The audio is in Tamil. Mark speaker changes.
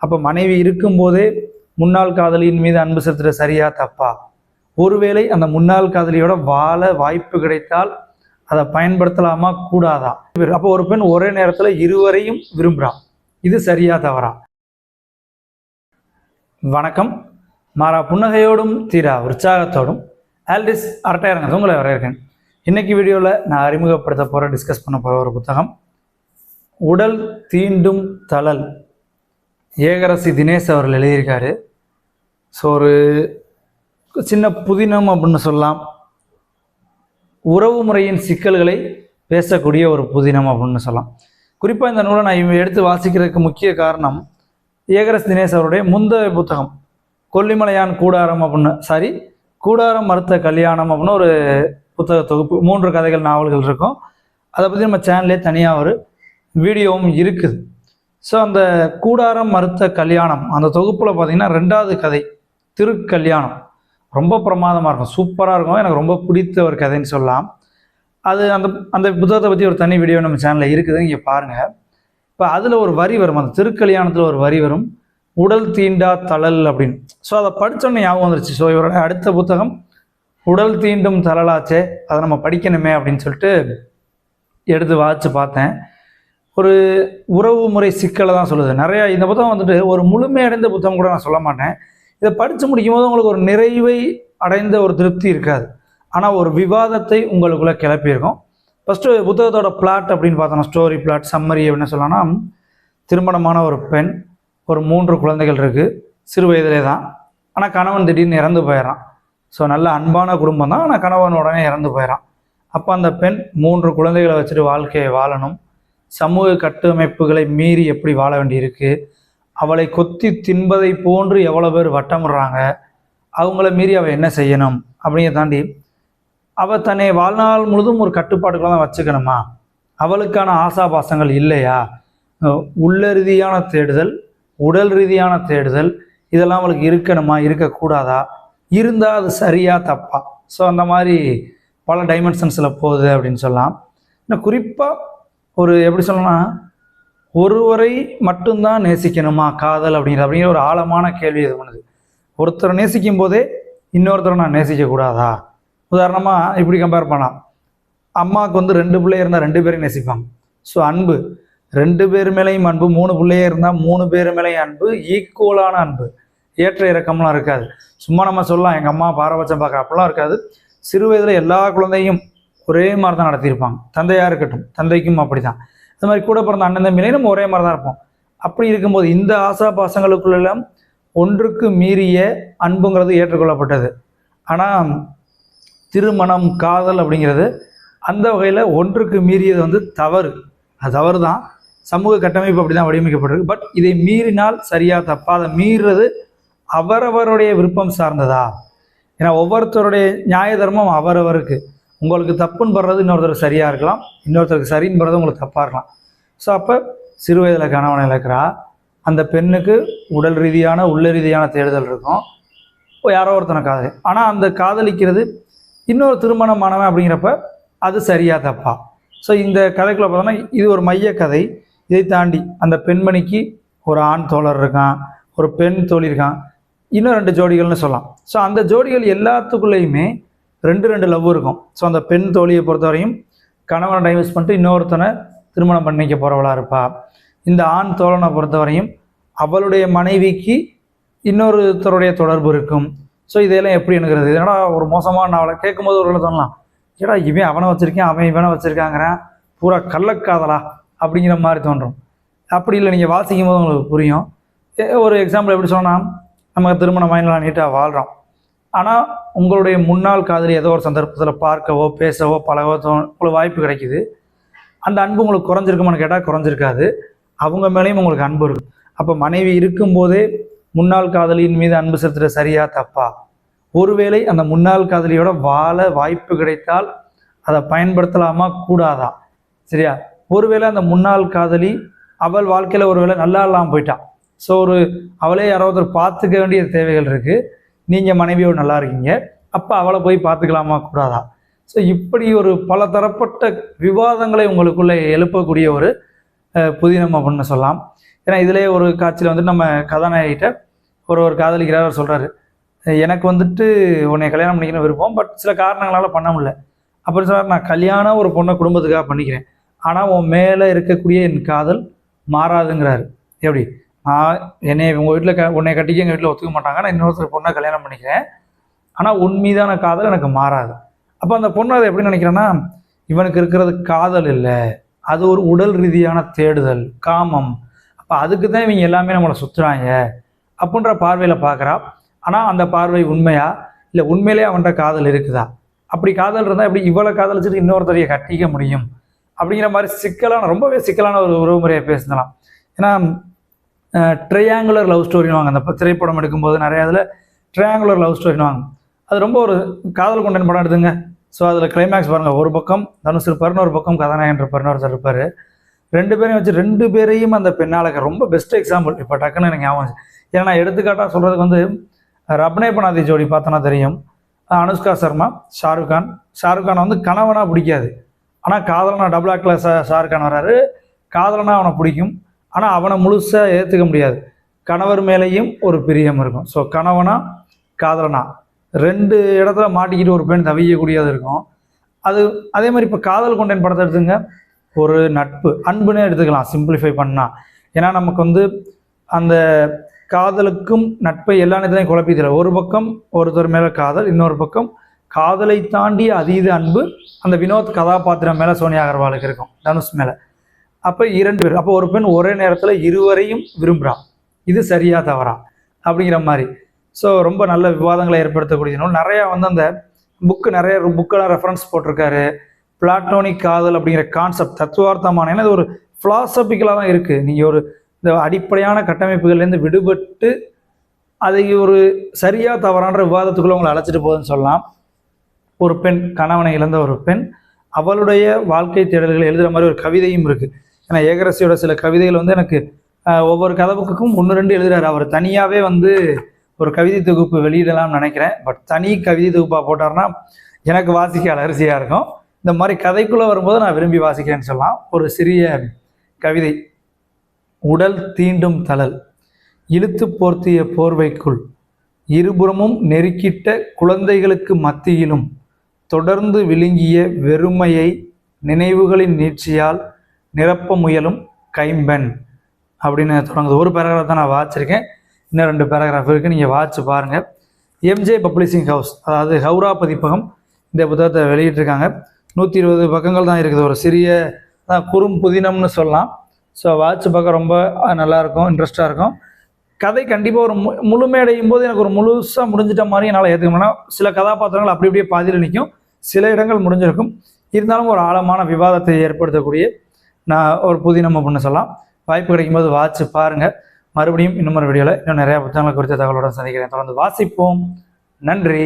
Speaker 1: அப்போ மனைவி இருக்கும்போதே முன்னாள் காதலியின் மீது அன்பு செலுத்துற சரியா தப்பா? ஒருவேளை அந்த முன்னாள் காதலியோட வாழ வாய்ப்பு கிடைத்தால் அதை பயன்படுத்தலாமா கூடாதா? அப்போ ஒரு பெண் ஒரே நேரத்தில் இருவரையும் விரும்புகிறான், இது சரியா தவறா? வணக்கம். மாறா புன்னகையோடும் தீரா உற்சாகத்தோடும் ஆல்டிஸ் அரட்டையரங்கத்தை உங்களை வரவேற்கிறேன். இன்னைக்கு வீடியோவில் நான் அறிமுகப்படுத்த போகிற டிஸ்கஸ் பண்ண போகிற ஒரு புத்தகம் உடல் தீண்டும் தழல். ஏகரசி தினேஷ் அவர்கள் எழுதியிருக்காரு. ஸோ ஒரு சின்ன புதினம் அப்படின்னு சொல்லலாம். உறவு முறையின் சிக்கல்களை பேசக்கூடிய ஒரு புதினம் அப்படின்னு சொல்லலாம். குறிப்பாக இந்த நூலை நான் எடுத்து வாசிக்கிறதுக்கு முக்கிய காரணம் ஏகரசி தினேஷ் அவருடைய முந்தைய புத்தகம் கொல்லிமலையான் கூடாரம் அப்படின்னு கூடாரம் மறுத்த கல்யாணம் அப்படின்னு ஒரு புத்தக தொகுப்பு, 3 கதைகள் நாவல்கள் இருக்கும். அதை பற்றி நம்ம சேனல்லே தனியாக ஒரு வீடியோவும் இருக்குது. ஸோ அந்த கூடாரம் மறுத்த கல்யாணம் அந்த தொகுப்பில் பார்த்திங்கன்னா 2வது கதை திருக்கல்யாணம் ரொம்ப பிரமாதமாக இருக்கும், சூப்பராக இருக்கும். எனக்கு ரொம்ப பிடித்த ஒரு கதைன்னு சொல்லலாம். அது அந்த அந்த புத்தகத்தை பற்றி ஒரு தனி வீடியோ நம்ம சேனலில் இருக்குது, இங்கே பாருங்கள். இப்போ அதில் ஒரு வரி வரும், அந்த திருக்கல்யாணத்தில் ஒரு வரி வரும், உடல் தீண்டா தழல் அப்படின்னு. ஸோ அதை படித்தோன்னே ஞாபகம் வந்துருச்சு. ஸோ இவரோட அடுத்த புத்தகம் உடல் தீண்டும் தழலாச்சே, அதை நம்ம படிக்கணுமே அப்படின்னு சொல்லிட்டு எடுத்து வாசித்து பார்த்தேன். ஒரு உறவு முறை சிக்கலை தான் சொல்லுது நிறையா. இந்த புத்தகம் வந்துட்டு ஒரு முழுமையடைந்த புத்தகம் கூட நான் சொல்ல மாட்டேன். இதை படித்து முடிக்கும் போது உங்களுக்கு ஒரு நிறைவை அடைந்த ஒரு திருப்தி இருக்காது, ஆனால் ஒரு விவாதத்தை உங்களுக்குள்ளே கிளப்பியிருக்கும். ஃபஸ்ட்டு புத்தகத்தோட பிளாட் அப்படின்னு பார்த்தோன்னா, ஸ்டோரி பிளாட் சம்மரி அப்படின்னு சொல்லலாம்னா, திருமணமான ஒரு பெண், ஒரு 3 குழந்தைகள் இருக்குது, சிறு வயதிலே தான். ஆனால் கணவன் திடீர்னு இறந்து போயிடறான். ஸோ நல்ல அன்பான குடும்பம் தான், ஆனால் கணவன் உடனே இறந்து போயிடறான். அப்போ அந்த பெண் 3 குழந்தைகளை வச்சுட்டு வாழ்க்கையை வாழணும். சமூக கட்டமைப்புகளை மீறி எப்படி வாழ வேண்டியிருக்கு, அவளை கொத்தி தின்பதை போன்று எவ்வளோ பேர் வட்டமிடுறாங்க, அவங்கள மீறி அவள் என்ன செய்யணும் அப்படிங்கிறத தாண்டி அவள் தன்னை வாழ்நாள் முழுதும் ஒரு கட்டுப்பாட்டுக்குள்ள தான் வச்சுக்கணுமா, அவளுக்கான ஆசாபாசங்கள் இல்லையா, உள்ள ரீதியான தேடுதல் உடல் ரீதியான தேடுதல் இதெல்லாம் அவளுக்கு இருக்கணுமா இருக்கக்கூடாதா, இருந்தால் அது சரியா தப்பா? ஸோ அந்த மாதிரி பல டைமென்ஷன்ஸில் போகுது அப்படின்னு சொல்லலாம். இன்னும் குறிப்பாக ஒரு எப்படி சொல்லணும்னா, ஒருவரை மட்டும்தான் நேசிக்கணுமா காதல் அப்படிங்கிற ஒரு ஆழமான கேள்வி இது பண்ணுது. ஒருத்தரை நேசிக்கும் போதே இன்னொருத்தரை நான் நேசிக்கக்கூடாதா? உதாரணமாக இப்படி கம்பேர் பண்ணலாம். அம்மாவுக்கு 2 பிள்ளை இருந்தால் 2 பேரையும் நேசிப்பாங்க. ஸோ அன்பு 2 பேர் மேலேயும் அன்பு, 3 பிள்ளையே இருந்தால் 3 பேர் மேலேயும் அன்பு, ஈக்குவலான அன்பு, ஏற்ற இறக்கம்லாம் இருக்காது. சும்மா நம்ம சொல்லலாம் எங்கள் அம்மா பாரபட்சம் பார்க்க, அப்படிலாம் இருக்காது. சிறு வயதில் எல்லா குழந்தையும் ஒரே மாதிரி தான் நடத்தியிருப்பாங்க. தந்தையாக இருக்கட்டும், தந்தைக்கும் அப்படி தான். இந்த மாதிரி கூட பிறந்த அண்ணன் தம்பியிலே நம்ம ஒரே மாதிரி தான் இருப்போம். அப்படி இருக்கும்போது இந்த ஆசாபாசங்களுக்குள்ளெல்லாம் ஒன்றுக்கு மீறிய அன்புங்கிறது ஏற்றுக்கொள்ளப்பட்டது. ஆனால் திருமணம் காதல் அப்படிங்கிறது அந்த வகையில் ஒன்றுக்கு மீறியது தவறு. அது தவறு தான், சமூக கட்டமைப்பு அப்படி தான் வடிவமைக்கப்பட்டிருக்கு. பட் இதை மீறினால் சரியா தப்பா? அதை மீறுறது அவரவருடைய விருப்பம் சார்ந்ததா? ஏன்னா ஒவ்வொருத்தருடைய நியாய தர்மம் அவரவருக்கு. உங்களுக்கு தப்புன்னு படுறது இன்னொருத்தருக்கு சரியாக இருக்கலாம், இன்னொருத்தருக்கு சரின்னு படுறது உங்களுக்கு தப்பாக இருக்கலாம். ஸோ அப்போ சிறு வயதில் கணவனை இழக்கிறா அந்த பெண்ணுக்கு உடல் ரீதியான உள்ள ரீதியான தேடுதல் இருக்கும். யாரோ ஒருத்தனை காதலி, ஆனால் அந்த காதலிக்கிறது இன்னொரு திருமணமானவன் அப்படிங்கிறப்ப அது சரியா தப்பா? ஸோ இந்த கதைக்குள்ளே பார்த்தோன்னா இது ஒரு மைய கதை. இதை தாண்டி அந்த பெண்மணிக்கு ஒரு ஆண் தோழர் இருக்கான், ஒரு பெண் தோழி இருக்கான், இன்னும் 2 ஜோடிகள்னு சொல்லலாம். ஸோ அந்த ஜோடிகள் எல்லாத்துக்குள்ளேயுமே 2 லவ் இருக்கும். ஸோ அந்த பெண் தோழியை பொறுத்தவரையும் கணவனை டைவர்ஸ் பண்ணிட்டு இன்னொருத்தனை திருமணம் பண்ணிக்க போகிறவளாக இருப்பா. இந்த ஆண் தோழனை பொறுத்தவரையும் அவளுடைய மனைவிக்கு இன்னொருத்தருடைய தொடர்பு இருக்கும். ஸோ இதெல்லாம் எப்படி எனக்குறது? ஏன்னா ஒரு மோசமான நாவலை கேட்கும்போது ஒரு தோணலாம், ஏடா இவன் அவனை வச்சுருக்கேன் அவன் இவனை வச்சுருக்காங்கிறேன், பூரா கள்ளக்காதலா அப்படிங்கிற மாதிரி தோன்றும். அப்படி இல்லை, நீங்கள் வாசிக்கும் போது உங்களுக்கு புரியும். ஒரு எக்ஸாம்பிள் எப்படி சொன்னால், நம்ம திருமணம் வாங்கிலாம் நீட்டாக வாழ்கிறோம், ஆனால் உங்களுடைய முன்னாள் காதலி ஏதோ ஒரு சந்தர்ப்பத்தில் பார்க்கவோ பேசவோ பழகவோ உங்களுக்கு வாய்ப்பு கிடைக்குது. அந்த அன்பு உங்களுக்கு குறைஞ்சிருக்குமான்னு கேட்டால் குறைஞ்சிருக்காது, அவங்க மேலேயும் உங்களுக்கு அன்பு இருக்கும். அப்போ மனைவி இருக்கும்போதே முன்னாள் காதலியின் மீது அன்பு செலுத்துகிற சரியா தப்பா? ஒருவேளை அந்த முன்னாள் காதலியோட வாழ வாய்ப்பு கிடைத்தால் அதை பயன்படுத்தலாமா கூடாதா? சரியா? ஒருவேளை அந்த முன்னாள் காதலி அவள் வாழ்க்கையில் ஒருவேளை நல்லா இல்லாமல் போயிட்டான். ஸோ அவளே யாராவது பார்த்துக்க வேண்டிய தேவைகள் இருக்குது, நீங்கள் மனைவியோடு நல்லா இருக்கீங்க, அப்போ அவளை போய் பார்த்துக்கலாமா கூடாதா? ஸோ இப்படி ஒரு பல தரப்பட்ட விவாதங்களை உங்களுக்குள்ளே எழுப்பக்கூடிய ஒரு புதினம் அப்படின்னு சொல்லலாம். ஏன்னா இதிலே ஒரு காட்சியில் வந்துட்டு நம்ம கதாநாயகிட்ட ஒரு காதலிக்கிறார், அவர் சொல்கிறாரு, எனக்கு வந்துட்டு உன்னை கல்யாணம் பண்ணிக்கணும் விருப்பம், பட் சில காரணங்களால் பண்ண முடியல. அப்புறம் சொல்கிறார், நான் கல்யாணம் ஒரு பொண்ணை குடும்பத்துக்காக பண்ணிக்கிறேன், ஆனால் உன் மேலே இருக்கக்கூடிய என் காதல் மாறாதுங்கிறாரு. எப்படி என்னை உங்கள் வீட்டில் உன்னை கட்டிக்க எங்கள் வீட்டில் ஒத்துக்க மாட்டாங்க, நான் இன்னொருத்தர் பொண்ணை கல்யாணம் பண்ணிக்கிறேன், ஆனால் உன் மீதான காதல் எனக்கு மாறாது. அப்போ அந்த பொண்ணு அதை எப்படி நினைக்கிறேன்னா, இவனுக்கு இருக்கிறது காதல் இல்லை, அது ஒரு உடல் ரீதியான தேடுதல், காமம். அப்போ அதுக்கு தான் இவங்க எல்லாமே நம்மளை சுற்றுறாங்க அப்படின்ற பார்வையில் பார்க்குறா. ஆனால் அந்த பார்வை உண்மையா இல்லை உண்மையிலே அவன்கிட்ட காதல் இருக்குதா? அப்படி காதல் இருந்தால் எப்படி இவ்வளோ காதலிச்சுட்டு இன்னொருத்தரையை கட்டிக்க முடியும்? அப்படிங்கிற மாதிரி சிக்கலான, ரொம்பவே சிக்கலான ஒரு உறவுமுறையை பேசலாம். ஏன்னா ட்ரையாங்குலர் லவ் ஸ்டோரின்னு வாங்க, அந்த திரைப்படம் எடுக்கும்போது நிறையா அதில் ட்ரையாங்குலர் லவ் ஸ்டோரின்னு வாங்க. அது ரொம்ப ஒரு காதல் கொண்டன் படம் எடுத்துங்க. ஸோ அதில் கிளைமேக்ஸ் பாருங்கள், ஒரு பக்கம் தனுஷ் இருப்பார், ஒரு பக்கம் கதாநாயகன் இருப்பார், ஒருத்தர் இருப்பார். ரெண்டு பேரையும் வச்சு ரெண்டு பேரையும் அந்த பெண்ணாளக்க ரொம்ப பெஸ்ட் எக்ஸாம்பிள். இப்போ டக்குன்னு எனக்கு ஞாபகம். ஏன்னா நான் எடுத்துக்காட்டாக சொல்கிறதுக்கு வந்து ரப்னே பனாதி ஜோடி பார்த்தோன்னா தெரியும். அனுஷ்கா சர்மா, ஷாருக் கான் வந்து கணவனாக பிடிக்காது, ஆனால் காதலனா டபுள் ஆக்டில் ஷாருக் கான் வர்றாரு, காதலனா அவனை பிடிக்கும், ஆனால் அவனை முழுசாக ஏற்றுக்க முடியாது. கணவர் மேலேயும் ஒரு பிரியம் இருக்கும். ஸோ கணவனா காதலனா ரெண்டு இடத்துல மாட்டிக்கிட்டு ஒரு பெண் தவிக்கக்கூடியது இருக்கும். அது அதே மாதிரி இப்போ காதல் கொண்டேன் படத்தை எடுத்துங்க, ஒரு நட்பு அன்புன்னே எடுத்துக்கலாம் சிம்பிளிஃபை பண்ணால். ஏன்னா நமக்கு வந்து அந்த காதலுக்கும் நட்பை எல்லா நேரத்துலையும் குழப்பி தர, ஒரு பக்கம் ஒருத்தர் மேலே காதல், இன்னொரு பக்கம் காதலை தாண்டி அதீத அன்பு அந்த வினோத் கதாபாத்திரம் மேலே சோனியா அகர்வாலுக்கு இருக்கும், தனுஷ் மேலே. அப்போ இரண்டு பேர், அப்போ ஒரு பெண் ஒரே நேரத்தில் இருவரையும் விரும்புகிறான், இது சரியா தவறா அப்படிங்கிற மாதிரி. ஸோ ரொம்ப நல்ல விவாதங்களை ஏற்படுத்தக்கூடிய நூல். நிறையா வந்து அந்த நிறைய புக்கெல்லாம் ரெஃபரன்ஸ் போட்டிருக்காரு. பிளாட்டோனிக் காதல் அப்படிங்கிற கான்செப்ட் தத்துவார்த்தமான, ஏன்னா இது ஒரு ஃபிலாசபிக்கலாக தான் இருக்குது. நீங்கள் ஒரு இந்த அடிப்படையான கட்டமைப்புகள்லேருந்து விடுபட்டு அதை ஒரு சரியா தவறான்ற விவாதத்துக்குள்ளே உங்களை அழைச்சிட்டு போகுதுன்னு சொல்லலாம். ஒரு பெண், கணவனை இழந்த ஒரு பெண், அவளுடைய வாழ்க்கை தேடல்களை எழுதுகிற மாதிரி ஒரு கவிதையும் இருக்குது. ஏன்னா ஏகரசியோட சில கவிதைகள் வந்து எனக்கு ஒவ்வொரு கதவுக்கும் 1-2 எழுதுறாரு. அவர் தனியாகவே வந்து ஒரு கவிதை தொகுப்பு வெளியிடலாம்னு நினைக்கிறேன். பட் தனி கவிதை தொகுப்பாக போட்டார்னா எனக்கு வாசிக்க அலர்ஜியாக இருக்கும். இந்த மாதிரி கதைக்குள்ளே வரும்போது நான் விரும்பி வாசிக்கிறேன்னு சொல்லலாம். ஒரு சிறிய கவிதை. உடல் தீண்டும் தளல், இழுத்து போர்த்திய போர்வைக்குள், இருபுறமும் நெருக்கிட்ட குழந்தைகளுக்கு மத்தியிலும் தொடர்ந்து விழுங்கிய வெறுமையை நினைவுகளின் நீட்சியால் நிரப்ப முயலும் கைம்பெண் அப்படின்னு தொடங்குது. ஒரு பேராகிராஃப் தான் நான் வாசிச்சிருக்கேன், இன்னும் 2 பேராகிராஃப் இருக்குது, நீங்கள் வாசிச்சு பாருங்கள். எம்ஜே பப்ளிஷிங் ஹவுஸ், அதாவது ஹவுரா பதிப்பகம் இந்த புத்தகத்தை வெளியிட்டிருக்காங்க. 120 பக்கங்கள் தான் இருக்குது. ஒரு சிறிய குறும் புதினம்னு சொல்லலாம். ஸோ வாட்ச் பார்க்க ரொம்ப நல்லாயிருக்கும், இன்ட்ரெஸ்டாக இருக்கும். கதை கண்டிப்பாக ஒரு முழுமையடையும் போது எனக்கு ஒரு முழுசாக முடிஞ்சிட்ட மாதிரி என்னால் ஏற்றுக்கணும்னா, சில கதாபாத்திரங்கள் அப்படி அப்படியே பாதியில் நிற்கும், சில இடங்கள் முடிஞ்சிருக்கும். இருந்தாலும் ஒரு ஆழமான விவாதத்தை ஏற்படுத்தக்கூடிய நான் ஒரு புதினம் அப்படின்னு சொல்லலாம். வாய்ப்பு கிடைக்கும்போது வாட்ச் பாருங்கள். மறுபடியும் இன்னொரு வீடியோவில் இன்னும் நிறையா புத்தகங்களை குறித்த தகவலோடு சந்திக்கிறேன். தொடர்ந்து வாசிப்போம். நன்றி.